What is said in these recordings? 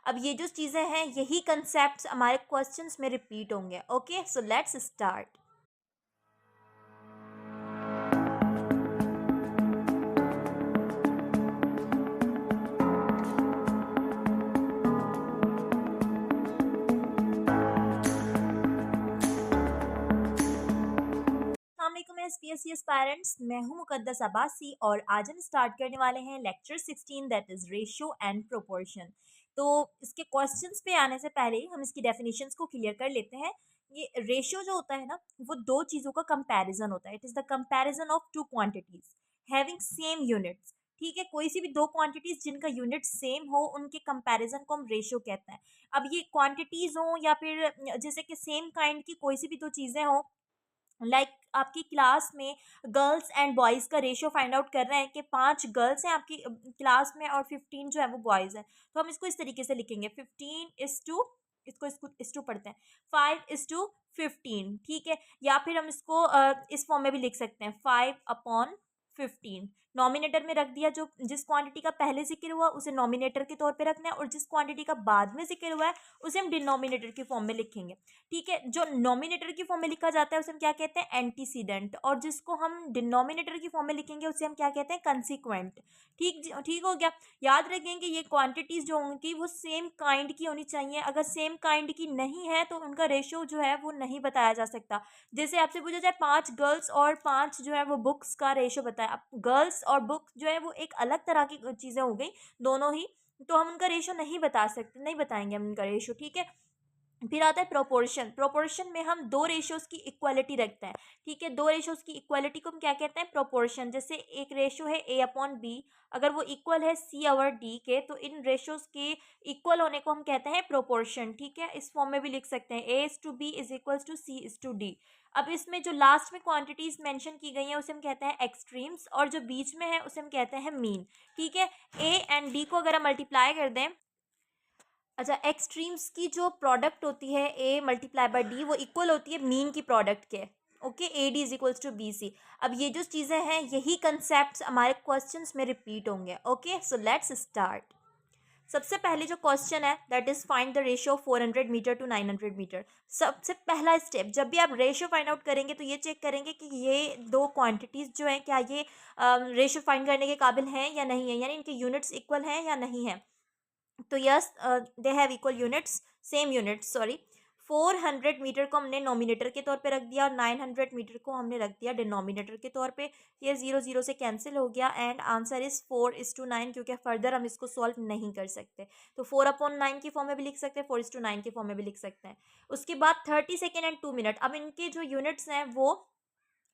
अब ये जो चीज़ें हैं यही कंसेप्ट हमारे क्वेश्चंस में रिपीट होंगे। Okay, so let's start. अस्सलामुअलैकुम एसपीएससी एस्पायरेंट्स, मैं हूं मुकद्दस अब्बासी और आज हम स्टार्ट करने वाले हैं lecture 16 that is ratio and proportion. तो इसके क्वेश्चंस पे आने से पहले हम इसकी डेफिनेशंस को क्लियर कर लेते हैं। ये रेशियो जो होता है ना, वो दो चीज़ों का कंपैरिजन होता है। It is the comparison of two quantities having same units. ठीक है, कोई सी भी दो क्वांटिटीज जिनका यूनिट सेम हो उनके कंपैरिजन को हम रेशियो कहते हैं। अब ये क्वांटिटीज हो या फिर जैसे कि सेम काइंड की कोई सी भी दो चीज़ें हो, आपकी क्लास में गर्ल्स एंड बॉयज़ का रेशियो फाइंड आउट कर रहे हैं कि 5 गर्ल्स हैं आपकी क्लास में और 15 जो है वो बॉयज़ हैं। तो हम इसको इस तरीके से लिखेंगे 15 इज टू, इसको इस टू पढ़ते हैं, 5 इज टू 15। ठीक है, या फिर हम इसको इस फॉर्म में भी लिख सकते हैं 5/15। नॉमिनेटर में रख दिया, जो जिस क्वांटिटी का पहले जिक्र हुआ उसे नॉमिनेटर के तौर पे रखना है और जिस क्वांटिटी का बाद में जिक्र हुआ है उसे हम डिनोमिनेटर की फॉर्म में लिखेंगे। ठीक है, जो नॉमिनेटर की फॉर्म में लिखा जाता है उसे हम क्या कहते हैं, एंटीसीडेंट, और जिसको हम डिनोमिनेटर की फॉर्म में लिखेंगे उसे हम क्या कहते हैं, कंसिक्वेंट। ठीक हो गया। याद रखें कि ये क्वांटिटीज जो होंगी वो सेम काइंड की होनी चाहिए। अगर सेम काइंड की नहीं है तो उनका रेशियो जो है वो नहीं बताया जा सकता। जैसे आपसे पूछा जाए 5 गर्ल्स और 5 जो है वो बुक्स का रेशियो बताया, अब गर्ल्स और बुक्स जो है वो एक अलग तरह की चीज़ें हो गई दोनों ही, तो हम उनका रेशियो नहीं बता सकते, नहीं बताएंगे हम उनका रेशियो। ठीक है, फिर आता है प्रोपोर्शन। प्रोपोर्शन में हम दो रेशियोज की इक्वालिटी रखते हैं। ठीक है, दो रेशियोज की इक्वालिटी को हम क्या कहते हैं, प्रोपोर्शन। जैसे एक रेशियो है ए अपॉन बी, अगर वो इक्वल है सी और डी के, तो इन रेशियोज के इक्वल होने को हम कहते हैं प्रोपोर्शन। ठीक है, इस फॉर्म में भी लिख सकते हैं A is to B is equals to C is to D. अब इसमें जो लास्ट में क्वांटिटीज मेंशन की गई हैं उसे हम कहते हैं एक्सट्रीम्स, और जो बीच में है उसे हम कहते हैं मीन। ठीक है, ए एंड डी को अगर हम मल्टीप्लाई कर दें, अच्छा, एक्सट्रीम्स की जो प्रोडक्ट होती है ए मल्टीप्लाई बाय डी वो इक्वल होती है मीन की प्रोडक्ट के। Okay, A D is equals to B C. अब ये जो चीज़ें हैं यही कंसेप्ट हमारे क्वेश्चंस में रिपीट होंगे। Okay, so let's start. सबसे पहले जो क्वेश्चन है that is find the ratio 400 meter to 900 meter. सबसे पहला स्टेप, जब भी आप रेशियो फाइंड आउट करेंगे तो ये चेक करेंगे कि ये दो क्वांटिटीज जो हैं क्या ये रेशियो फाइंड करने के काबिल हैं या नहीं है, यानी इनके यूनिट्स इक्वल हैं या नहीं है। तो yes, they have equal units, same units sorry. 400 meter को हमने नॉमिनेटर के तौर पे रख दिया और 900 मीटर को हमने रख दिया डिनोमिनेटर के तौर पे। ये 0 0 से कैंसिल हो गया एंड आंसर इज 4:9, क्योंकि फर्दर हम इसको सॉल्व नहीं कर सकते। तो 4/9 की फॉर्म में भी लिख सकते हैं, 4:9 की फॉर्म में भी लिख सकते हैं। उसके बाद 30 सेकेंड एंड 2 मिनट। अब इनके जो यूनिट्स हैं वो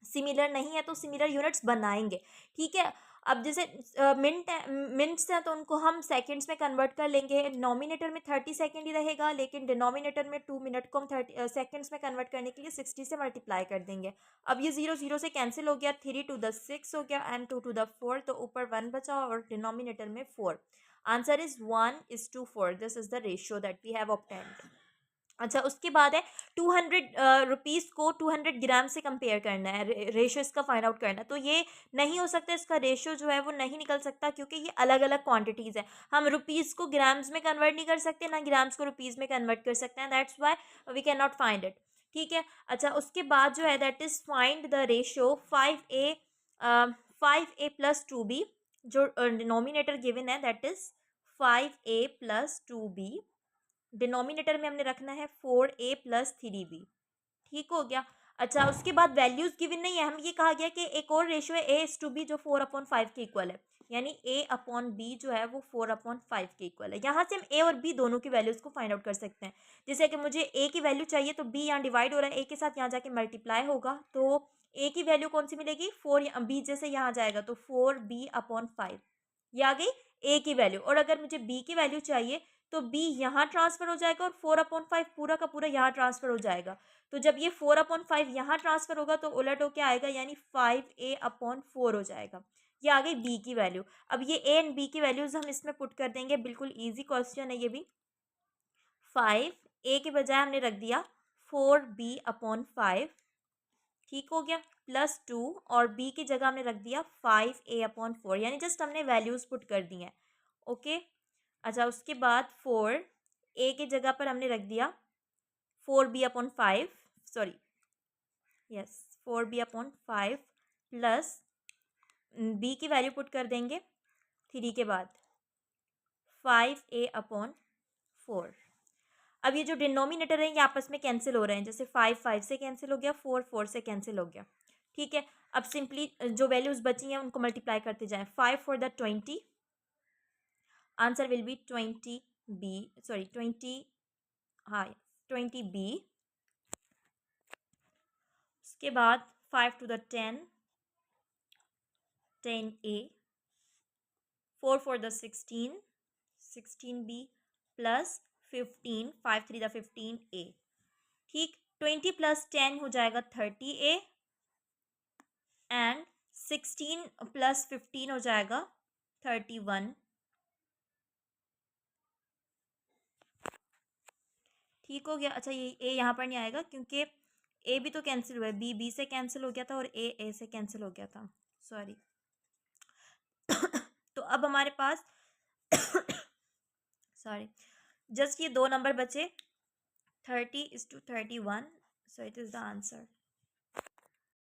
सिमिलर नहीं है तो सिमिलर यूनिट्स बनाएंगे। ठीक है, अब जैसे मिनट्स हैं तो उनको हम सेकंड्स में कन्वर्ट कर लेंगे। नॉमिनेटर में 30 सेकंड ही रहेगा, लेकिन डिनोमिनेटर में 2 मिनट को हम 30 सेकंड्स में कन्वर्ट करने के लिए 60 से मल्टीप्लाई कर देंगे। अब ये 0 0 से कैंसिल हो गया, 3 to the 6 हो गया एंड 2 to the 4, तो ऊपर 1 बचा और डिनोमिनेटर में 4। Answer is 1:4। This is the ratio that we have obtained. अच्छा, उसके बाद है 200 रुपीज़ को 200 ग्राम से कंपेयर करना है, रेशियो इसका फाइंड आउट करना है। तो ये नहीं हो सकता, इसका रेशियो जो है वो नहीं निकल सकता क्योंकि ये अलग अलग क्वांटिटीज़ है। हम रुपीज़ को ग्राम्स में कन्वर्ट नहीं कर सकते, ना ग्राम्स को रुपीज़ में कन्वर्ट कर सकते हैं, that's why we can not find it. ठीक है, अच्छा, उसके बाद जो है that is find the ratio 5a plus 2b। जो डिनोमिनेटर गिवन है that is 5a plus 2b, denominator में हमने रखना है 4a प्लस 3b। ठीक हो गया। अच्छा, उसके बाद वैल्यूज गिवन नहीं है, हम ये कहा गया कि एक और रेशियो है a:b जो 4/5 के इक्वल है, यानी a/b जो है वो 4/5 के इक्वल है। यहाँ से हम a और b दोनों की वैल्यूज को फाइंड आउट कर सकते हैं। जैसे कि मुझे a की वैल्यू चाहिए तो b यहाँ डिवाइड हो रहा है, a के साथ यहाँ जाके मल्टीप्लाई होगा, तो a की वैल्यू कौन सी मिलेगी, 4। b जैसे यहाँ जाएगा तो 4b/5, ये आ गई a की वैल्यू। और अगर मुझे b की वैल्यू चाहिए तो b यहाँ ट्रांसफर हो जाएगा और 4/5 पूरा का पूरा यहाँ ट्रांसफर हो जाएगा। तो जब ये 4/5 यहाँ ट्रांसफर होगा तो उलट होके आएगा, यानी 5a/4 हो जाएगा। ये आ गई b की वैल्यू। अब ये a एंड b की वैल्यूज हम इसमें पुट कर देंगे, बिल्कुल ईजी क्वेश्चन है ये भी। 5 a के बजाय हमने रख दिया 4b/5। ठीक हो गया, +2, और b की जगह हमने रख दिया 5a/4, यानी जस्ट हमने वैल्यूज पुट कर दी हैं। ओके, अच्छा, उसके बाद 4 ए के जगह पर हमने रख दिया 4b/5, sorry, yes, 4b/5 plus B की वैल्यू पुट कर देंगे 3 के बाद 5a/4। अब ये जो डिनोमिनेटर है ये आपस में कैंसिल हो रहे हैं, जैसे 5 5 से कैंसिल हो गया, 4 4 से कैंसिल हो गया। ठीक है, अब सिंपली जो वैल्यूज बची हैं उनको मल्टीप्लाई करते जाएं। 5 for the 20, answer will B 20b, sorry 20, हाँ 20b। उसके बाद 5 to the 10, 10a, 4 for the 16, 16b plus 15, 5 3 the 15a। ठीक, 20 प्लस 10 हो जाएगा 30a एंड 16 प्लस 15 हो जाएगा 31। ठीक हो गया। अच्छा, ये ए यहाँ पर नहीं आएगा क्योंकि ए भी तो कैंसिल हुआ है, बी बी से कैंसिल हो गया था और ए से कैंसिल हो गया था, सॉरी। तो अब हमारे पास सॉरी, जस्ट ये दो नंबर बचे, 30:31, so it is the answer.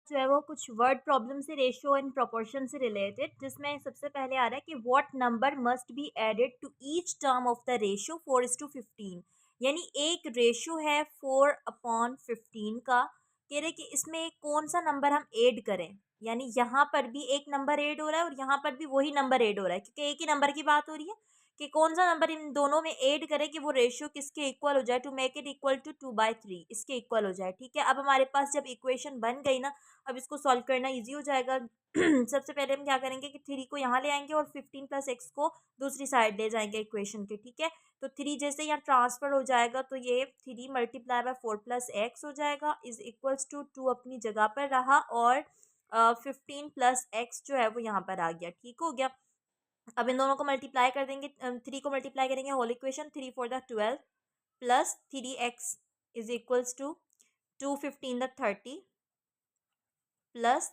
जो है वो कुछ वर्ड प्रॉब्लम से रेशियो एंड प्रोपोर्शन से रिलेटेड, जिसमें सबसे पहले आ रहा है कि what number must be added to each term of the ratio 4:15। यानी एक रेशियो है 4/15 का, कह रहे कि इसमें कौन सा नंबर हम ऐड करें। यानी यहाँ पर भी एक नंबर ऐड हो रहा है और यहाँ पर भी वही नंबर ऐड हो रहा है, क्योंकि एक ही नंबर की बात हो रही है कि कौन सा नंबर इन दोनों में ऐड करें कि वो रेशियो किसके इक्वल हो जाए, to make it equal to 2/3, इसके इक्वल हो जाए। ठीक है, अब हमारे पास जब इक्वेशन बन गई ना, अब इसको सॉल्व करना इजी हो जाएगा। सबसे पहले हम क्या करेंगे कि 3 को यहाँ ले आएंगे और 15 + x को दूसरी साइड ले जाएंगे इक्वेशन के। ठीक है, तो 3 जैसे यहाँ ट्रांसफर हो जाएगा तो ये 3 × 4 + x हो जाएगा इज इक्वल्स टू 2 अपनी जगह पर रहा और 15 + x जो है वो यहाँ पर आ गया। ठीक हो गया। अब इन दोनों को मल्टीप्लाई कर देंगे, 3 को मल्टीप्लाई करेंगे whole equation, 3 4 the 12 plus 3x is equals to 2 15 the 30 plus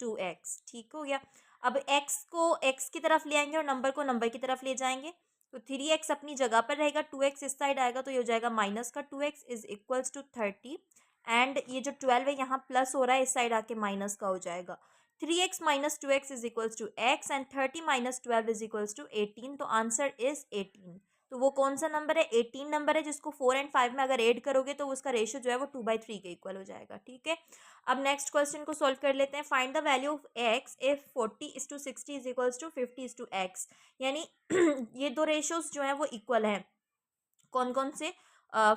2x। ठीक हो गया। अब x को x की तरफ ले आएंगे और नंबर को नंबर की तरफ ले जाएंगे, तो 3x अपनी जगह पर रहेगा, 2x इस साइड आएगा तो ये हो जाएगा -2x is equals to 30 and ये जो 12 है यहाँ प्लस हो रहा है, इस साइड आके माइनस का हो जाएगा। 3x - 2x is equals to x and 30 - 12 is equals to 18, तो आंसर इज 18। तो वो कौन सा नंबर है, 18 नंबर है, जिसको 4 और 5 में अगर ऐड करोगे तो उसका रेशियो जो है वो 2/3 के इक्वल हो जाएगा। ठीक है, अब नेक्स्ट क्वेश्चन को सॉल्व कर लेते हैं। Find the value of x if 40:60 is equals to 50:x। यानी ये दो रेशियोज जो है वो इक्वल है, कौन कौन से,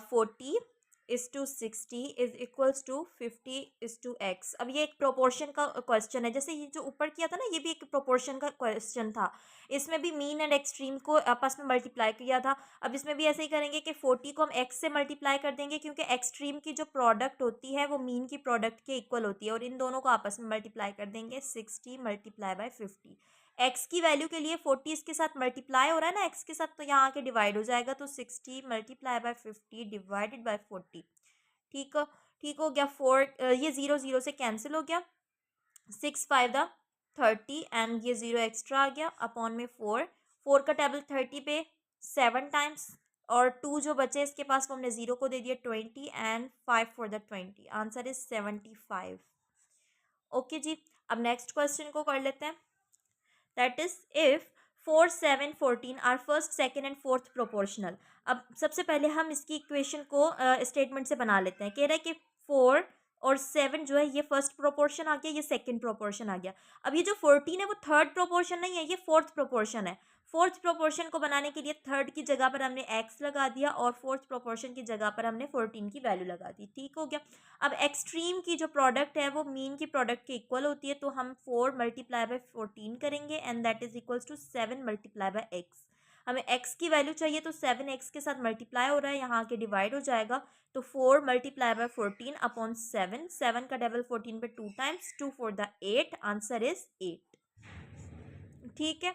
40:60 इज इक्वल्स टू 50:x। अब ये एक प्रोपोर्शन का क्वेश्चन है, जैसे ये जो ऊपर किया था ना, ये भी एक प्रोपोर्शन का क्वेश्चन था। इसमें भी मीन एंड एक्सट्रीम को आपस में मल्टीप्लाई किया था। अब इसमें भी ऐसे ही करेंगे कि 40 को हम x से मल्टीप्लाई कर देंगे, क्योंकि एक्सट्रीम की जो प्रोडक्ट होती है वो मीन की प्रोडक्ट के इक्वल होती है, और इन दोनों को आपस में मल्टीप्लाई कर देंगे, 60 × 50। x की वैल्यू के लिए 40 इसके साथ मल्टीप्लाई हो रहा है ना x के साथ, तो यहाँ आके डिवाइड हो जाएगा, तो 60 × 50 डिवाइडेड बाय 40। ठीक हो, ठीक हो गया। 4 ये 0 0 से कैंसिल हो गया, 6 5 द 30 एंड ये 0 एक्स्ट्रा आ गया अपॉन में 4 का टेबल 30 पे 7 टाइम्स, और 2 जो बचे इसके पास वो हमने 0 को दे दिया 20 and 5 for the 20, answer is 75। Okay जी, अब नेक्स्ट क्वेश्चन को कर लेते हैं। That is if 4 7 14 are first second and fourth proportional. अब सबसे पहले हम इसकी इक्वेशन को स्टेटमेंट से बना लेते हैं। कह रहे हैं कि 4 और 7 जो है ये फर्स्ट प्रोपोर्शन आ गया, ये सेकंड प्रोपोर्शन आ गया। अब ये जो 14 है वो थर्ड प्रोपोर्शन नहीं है, ये फोर्थ प्रोपोर्शन है। फोर्थ प्रोपोर्शन को बनाने के लिए थर्ड की जगह पर हमने x लगा दिया और फोर्थ प्रोपोर्शन की जगह पर हमने 14 की वैल्यू लगा दी। ठीक हो गया। अब एक्सट्रीम की जो प्रोडक्ट है वो मीन की प्रोडक्ट के इक्वल होती है, तो हम 4 × 14 करेंगे and that is equals to 7 × x। हमें x की वैल्यू चाहिए, तो 7x के साथ मल्टीप्लाई हो रहा है, यहाँ के डिवाइड हो जाएगा, तो 4 × 14 अपॉन 7, 7 का डबल 14 पे 2 टाइम्स, 2 4 द 8, आंसर इज 8। ठीक है।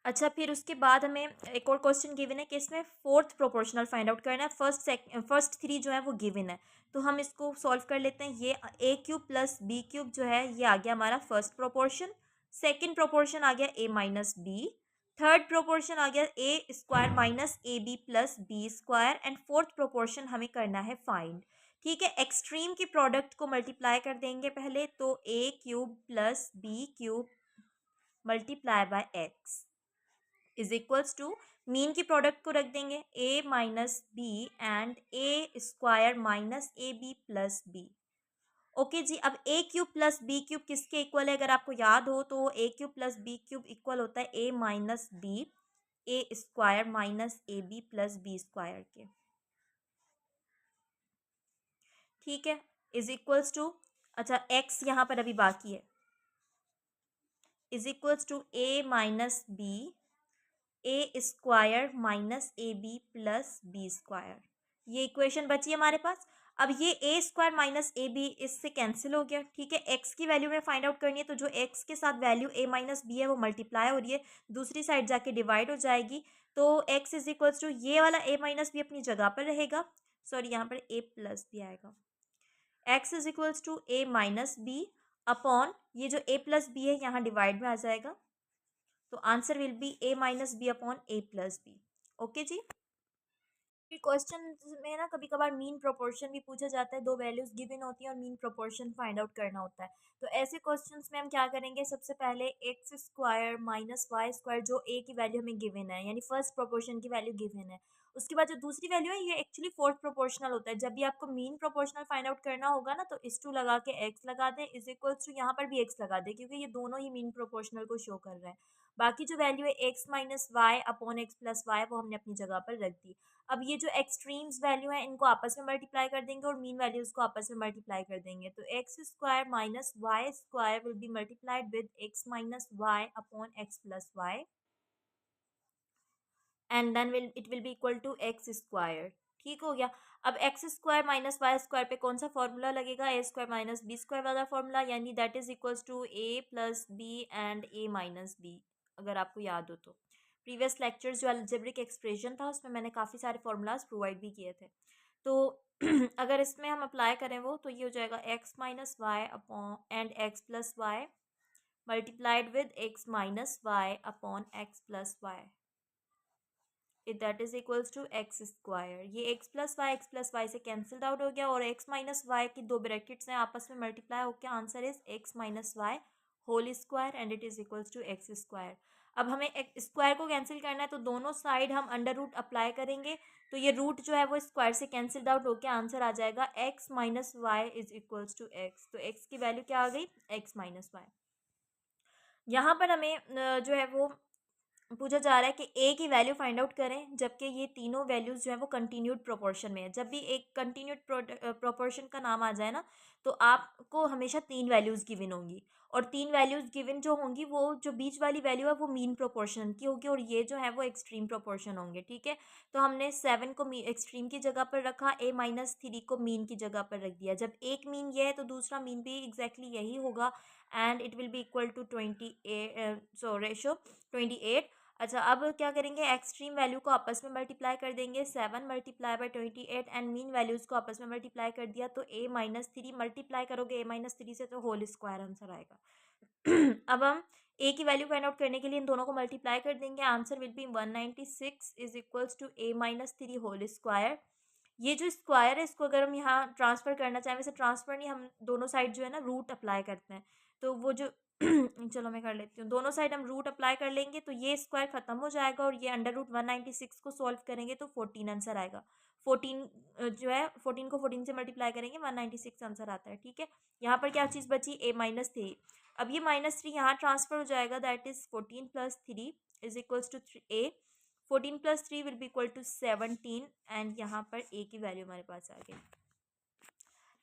अच्छा, फिर उसके बाद हमें एक और क्वेश्चन गिवन है कि इसमें फोर्थ प्रोपोर्शनल फाइंड आउट करना है। फर्स्ट 3 जो है वो गिवन है, तो हम इसको सॉल्व कर लेते हैं। ये a³ + b³ जो है ये आ गया हमारा फर्स्ट प्रोपोर्शन, सेकंड प्रोपोर्शन आ गया a - b, थर्ड प्रोपोर्शन आ गया A square minus A B plus B square, and fourth proportion हमें करना है फाइंड। ठीक है, एक्सट्रीम की प्रोडक्ट को मल्टीप्लाई कर देंगे पहले, तो A cube plus B cube multiply by X is equals to, mean की प्रोडक्ट को रख देंगे a minus B and A square minus A B plus B. Okay जी, अब A cube plus B cube किसके इक्वल है? अगर आपको याद हो तो A cube plus B cube equal होता है A minus B A square minus A B plus B square के। ठीक है, इज इक्वल्स टू, अच्छा एक्स यहाँ पर अभी बाकी है, is equals to A minus B A square minus A B plus B square. ये इक्वेशन बची है हमारे पास। अब ये A square minus A B इससे कैंसिल हो गया। ठीक है, एक्स की वैल्यू में फाइंड आउट करनी है, तो जो एक्स के साथ वैल्यू ए माइनस बी है वो मल्टीप्लाई हो रही है, दूसरी साइड जाके डिवाइड हो जाएगी, तो एक्स इज इक्वल्स टू ये वाला ए माइनस बी अपनी जगह पर रहेगा, सॉरी यहाँ पर ए प्लस बी आएगा। X is equals to A minus B upon ये जो ए प्लस बी है यहाँ डिवाइड में आ जाएगा, तो answer will be A minus B upon A plus B. Okay जी, फिर क्वेश्चन में ना कभी कभार मीन प्रोपोर्शन भी पूछा जाता है, दो वैल्यूज गिवन होती हैं और मीन प्रोपोर्शन फाइंड आउट करना होता है। तो ऐसे क्वेश्चंस में हम क्या करेंगे, सबसे पहले X square minus Y square जो ए की वैल्यू हमें गिवन है, यानी फर्स्ट प्रोपोर्शन की वैल्यू गिवन है, उसके बाद जो दूसरी वैल्यू है ये एक्चुअली फोर्थ प्रोपोर्शनल होता है। जब भी आपको मीन प्रोपोर्शनल फाइंड आउट करना होगा ना, तो इस टू लगा के एक्स लगा दें, इज इक्वल्स टू यहाँ पर भी एक्स लगा दें, क्योंकि ये दोनों ही मीन प्रोपोर्शनल को शो कर रहे हैं। बाकी जो वैल्यू है X minus Y upon X plus Y वो हमने अपनी जगह पर रख दी। अब ये जो एक्सट्रीम्स वैल्यू है इनको आपस में मल्टीप्लाई कर देंगे और मीन वैल्यूज को आपस में मल्टीप्लाई कर देंगे, तो X square minus Y square will be multiplied with X minus Y upon X plus Y, and then it will be equal to X square. ठीक हो गया। अब X square minus Y square पे कौन सा फॉर्मूला लगेगा? A square minus B square वाला formula, यानी that is equals to A plus B and A minus B. अगर आपको याद हो तो प्रीवियस लेक्चर्स जो अलजेब्रिक एक्सप्रेशन था उसमें मैंने काफ़ी सारे फॉर्मूलाज प्रोवाइड भी किए थे, तो अगर इसमें हम अप्लाई करें वो, तो ये हो जाएगा X minus Y upon and X plus Y multiplied with X minus Y upon X plus Y, that is equals to X square. ये एक्स प्लस वाई से कैंसल्ड आउट हो गया और एक्स माइनस वाई की दो brackets हैं आपस में मल्टीप्लाई होकर answer is X minus Y whole square and it is equals to X square. अब हमें एक स्क्वायर को कैंसिल करना है, तो दोनों साइड हम अंडर रूट अप्लाई करेंगे, तो ये रूट जो है वो स्क्वायर से कैंसिल्ड आउट होकर आंसर आ जाएगा X minus Y is equals to X. तो एक्स की वैल्यू क्या आ गई? X minus Y. यहाँ पर हमें जो है वो पूछा जा रहा है कि ए की वैल्यू फाइंड आउट करें, जबकि ये तीनों वैल्यूज जो है वो कंटिन्यूड प्रोपोर्शन में है। जब भी एक कंटिन्यूड प्रोपोर्शन का नाम आ जाए ना, तो आपको हमेशा तीन वैल्यूज गिवन होंगी, और तीन वैल्यूज गिवन जो होंगी वो जो बीच वाली वैल्यू है वो मीन प्रोपोर्शन की होगी और ये जो है वो एक्सट्रीम प्रोपोर्शन होंगे। ठीक है, तो हमने 7 को एक्सट्रीम की जगह पर रखा, ए माइनस 3 को मीन की जगह पर रख दिया। जब एक मीन ये है तो दूसरा मीन भी एग्जैक्टली यही होगा, and it will be equal to 28, so ratio 28। अच्छा, अब क्या करेंगे, एक्सट्रीम वैल्यू को आपस में मल्टीप्लाई कर देंगे, 7 multiply by 28 and mean values को आपस में मल्टीप्लाई कर दिया, तो ए माइनस 3 मल्टीप्लाई करोगे ए माइनस 3 से तो होल स्क्वायर आंसर आएगा। अब हम ए की वैल्यू फाइंड आउट करने के लिए इन दोनों को मल्टीप्लाई कर देंगे, answer will be 196 is equals to A minus 3 whole square. ये जो स्क्वायर है इसको अगर हम यहाँ ट्रांसफर करना चाहें, वैसे ट्रांसफर नहीं, हम दोनों साइड जो है ना रूट अप्लाई करते हैं, तो वो जो चलो मैं कर लेती हूँ, दोनों साइड हम रूट अप्लाई कर लेंगे तो ये स्क्वायर खत्म हो जाएगा और ये अंडर रूट 196 को सॉल्व करेंगे तो 14 आंसर आएगा। 14 जो है 14 को 14 से मल्टीप्लाई करेंगे 196 आंसर आता है। ठीक है, यहाँ पर क्या चीज़ बची? A minus 3। अब ये माइनस 3 यहाँ ट्रांसफर हो जाएगा, that is 14 plus 3 is equals to A. 14 plus 3 will be equal to 17 and यहाँ पर ए की वैल्यू हमारे पास आ गई।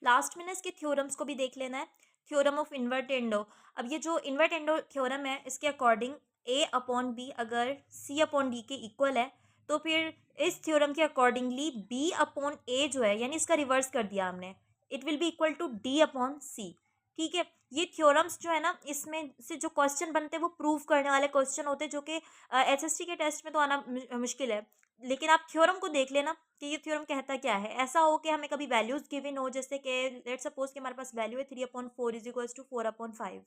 लास्ट में ना इसके थ्योरम्स को भी देख लेना है। थ्योरम ऑफ इन्वर्टेंडो, अब ये जो इन्वर्टेंडो थ्योरम है इसके अकॉर्डिंग ए अपॉन बी अगर सी अपॉन डी के इक्वल है, तो फिर इस थ्योरम के अकॉर्डिंगली बी अपॉन ए जो है, यानी इसका रिवर्स कर दिया हमने, it will be equal to D upon C. ठीक है, ये थ्योरम्स जो है ना इसमें से जो क्वेश्चन बनते हैं वो प्रूव करने वाले क्वेश्चन होते हैं, जो कि एसएसटी के टेस्ट में तो आना मुश्किल है, लेकिन आप थ्योरम को देख लेना कि ये थ्योरम कहता क्या है। ऐसा हो कि हमें कभी वैल्यूज गिवन हो, जैसे कि लेट्स सपोज कि हमारे पास वैल्यू है 3/4 इज इक्वल्स टू 4/5।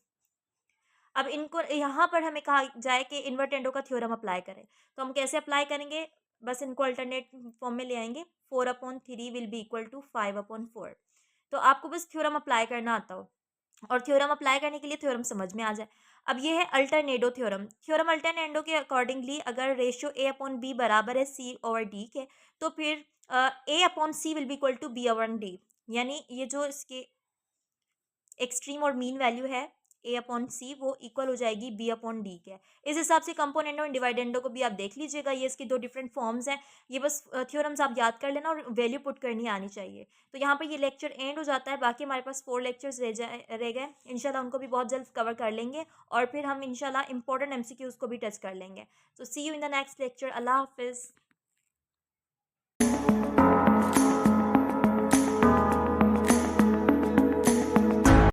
अब इनको यहाँ पर हमें कहा जाए कि इन्वर्टेंडो का थ्योरम अप्लाई करें, तो हम कैसे अप्लाई करेंगे? बस इनको अल्टरनेट फॉर्म में ले आएंगे। 4/3 विल बी इक्वल टू 5/4। तो आपको बस थ्योरम अप्लाई करना आता हो और थ्योरम अप्लाई करने के लिए थ्योरम समझ में आ जाए। अब ये है अल्टरनेडो थ्योरम। थ्योरम अल्टरनेडो के अकॉर्डिंगली अगर रेशियो A/B बराबर है C/D के, तो फिर A/C will be equal to B/D। यानी ये जो इसके एक्सट्रीम और मीन वैल्यू है A/C, वो इक्वल हो जाएगी B/D के। इस हिसाब से कंपोनेंडो एंड डिवाइडेंडो को भी आप देख लीजिएगा, ये इसकी 2 डिफरेंट फॉर्म्स हैं। ये बस थ्योरम्स आप याद कर लेना और वैल्यू पुट करनी आनी चाहिए। तो यहाँ पर ये लेक्चर एंड हो जाता है। बाकी हमारे पास 4 लेक्चर्स रह गए। इंशाल्लाह उनको भी बहुत जल्द कवर कर लेंगे और फिर हम इंशाल्लाह इंपॉर्टेंट MCQs को भी टच कर लेंगे। तो see you in the next lecture. अल्लाह हाफिज़।